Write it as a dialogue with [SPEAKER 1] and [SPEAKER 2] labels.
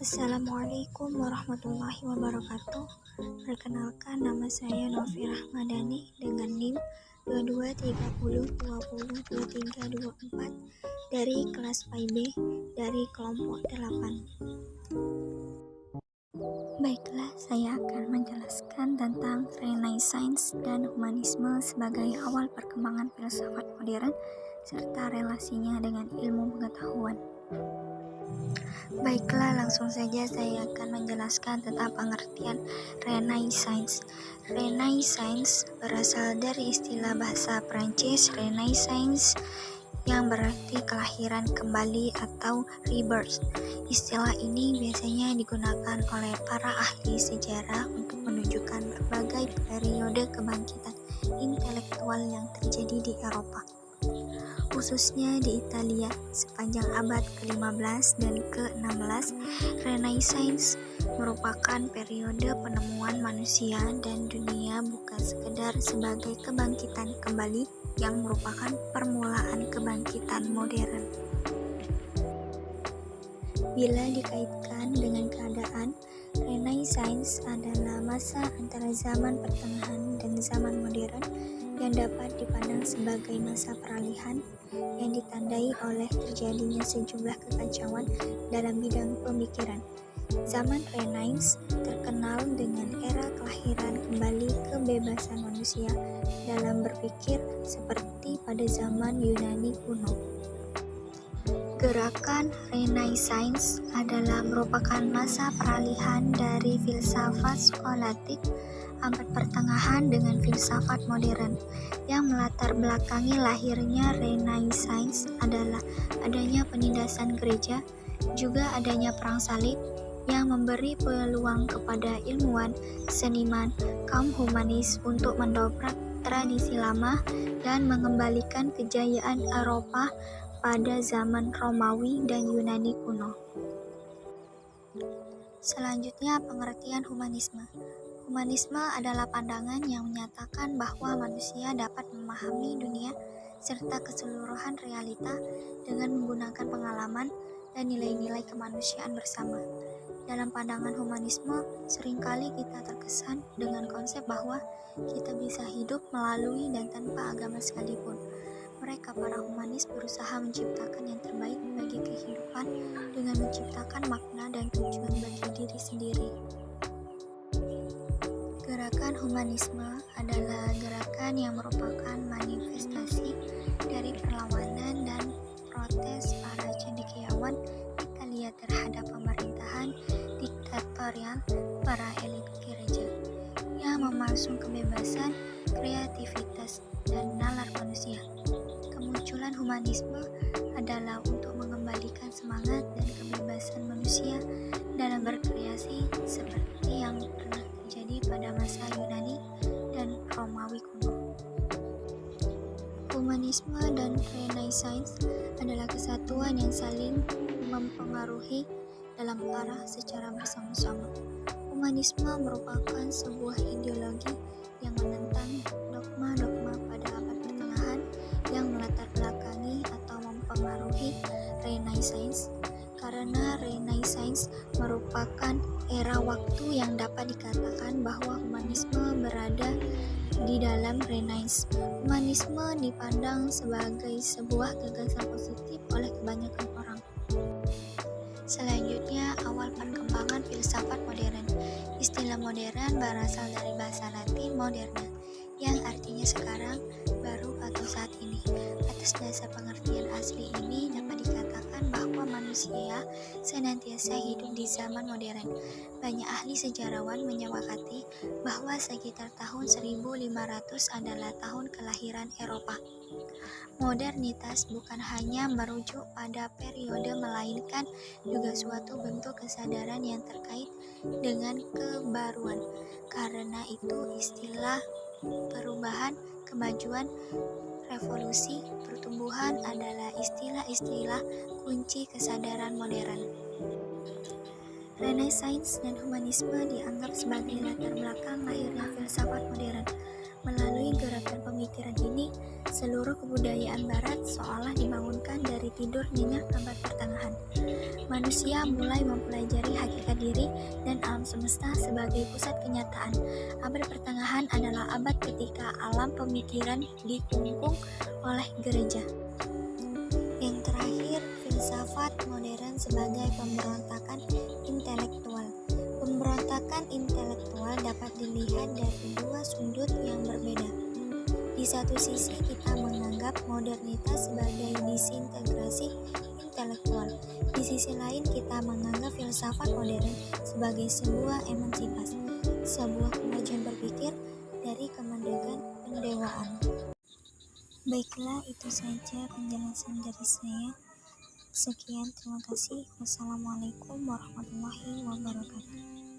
[SPEAKER 1] Assalamualaikum warahmatullahi wabarakatuh. Perkenalkan, nama saya Novi Rahmadani dengan NIM 2230202324 dari kelas PAIB dari kelompok 8. Baiklah, saya akan menjelaskan tentang Renaissance dan humanisme sebagai awal perkembangan filsafat modern serta relasinya dengan ilmu pengetahuan. Baiklah, langsung saja saya akan menjelaskan tentang pengertian Renaissance. Renaissance berasal dari istilah bahasa Prancis Renaissance yang berarti kelahiran kembali atau rebirth. Istilah ini biasanya digunakan oleh para ahli sejarah untuk menunjukkan berbagai periode kebangkitan intelektual yang terjadi di Eropa, khususnya di Italia sepanjang abad ke-15 dan ke-16. Renaissance merupakan periode penemuan manusia dan dunia bukan sekedar sebagai kebangkitan kembali yang merupakan permulaan kebangkitan modern. Bila dikaitkan dengan keadaan, Renaissance adalah masa antara zaman pertengahan dan zaman modern yang dapat dipandang sebagai masa peralihan yang ditandai oleh terjadinya sejumlah kekacauan dalam bidang pemikiran. Zaman Renaissance terkenal dengan era kelahiran kembali kebebasan manusia dalam berpikir seperti pada zaman Yunani kuno. Gerakan Renaissance adalah merupakan masa peralihan dari filsafat skolatik abad pertengahan dengan filsafat modern. Yang melatar belakangi lahirnya Renaissance adalah adanya penindasan gereja, juga adanya perang salib yang memberi peluang kepada ilmuwan, seniman, kaum humanis untuk mendobrak tradisi lama dan mengembalikan kejayaan Eropa pada zaman Romawi dan Yunani kuno. Selanjutnya, pengertian humanisme. Humanisme adalah pandangan yang menyatakan bahwa manusia dapat memahami dunia serta keseluruhan realita dengan menggunakan pengalaman dan nilai-nilai kemanusiaan bersama. Dalam pandangan humanisme, seringkali kita terkesan dengan konsep bahwa kita bisa hidup melalui dan tanpa agama sekalipun. Mereka, para humanis, berusaha menciptakan yang terbaik bagi kehidupan dengan menciptakan makna dan tujuan bagi diri sendiri. Gerakan humanisme adalah gerakan yang merupakan manifestasi dari perlawanan dan protes para cendekiawan Italia terhadap pemerintahan diktatorial para elit gereja yang memasung kebebasan, kreativitas, dan nalar manusia. Kemunculan humanisme adalah untuk mengembalikan semangat dan kebebasan manusia dalam berkreasi seperti yang pernah terjadi pada masa Yunani dan Romawi kuno. Humanisme dan Renaissance adalah kesatuan yang saling mempengaruhi dalam arah secara bersama-sama. Humanisme merupakan sebuah ideologi yang menentang dogma-dogma pada abad pertengahan yang melatar belakangi atau mempengaruhi Renaissance, karena Renaissance merupakan era waktu yang dapat dikatakan bahwa humanisme berada di dalam Renaissance. Humanisme dipandang sebagai sebuah gagasan positif oleh kebanyakan orang. Selanjutnya, awal perkembangan filsafat modern. Istilah modern berasal dari bahasa Latin moderna, yang artinya sekarang, baru, atau saat ini. Atas dasar pengertian asli ini dapat dikatakan bahwa manusia senantiasa hidup di zaman modern. Banyak ahli sejarawan menyepakati bahwa sekitar tahun 1500 adalah tahun kelahiran Eropa. Modernitas bukan hanya merujuk pada periode, melainkan juga suatu bentuk kesadaran yang terkait dengan kebaruan. Karena itu, istilah perubahan, kemajuan, revolusi, pertumbuhan adalah istilah-istilah kunci kesadaran modern. Renaissance dan humanisme dianggap sebagai latar belakang lahirnya filsafat modern. Melalui gerakan pemikiran ini, seluruh kebudayaan barat seolah dibangunkan dari tidur nyenyak abad pertengahan. Manusia mulai mempelajari hakikat diri dan alam semesta sebagai pusat kenyataan. Abad pertengahan adalah abad ketika alam pemikiran dikungkung oleh gereja. Yang terakhir, filsafat modern sebagai pemberontakan intelektual. Pemberontakan intelektual dapat dilihat dari dua sudut yang berbeda. Di satu sisi, kita menganggap modernitas sebagai disintegrasi intelektual. Di sisi lain, kita menganggap filsafat modern sebagai sebuah emansipasi, sebuah kemajuan berpikir dari kemerdekaan pendewaan. Baiklah, itu saja penjelasan dari saya. Sekian, terima kasih. Wassalamualaikum warahmatullahi wabarakatuh.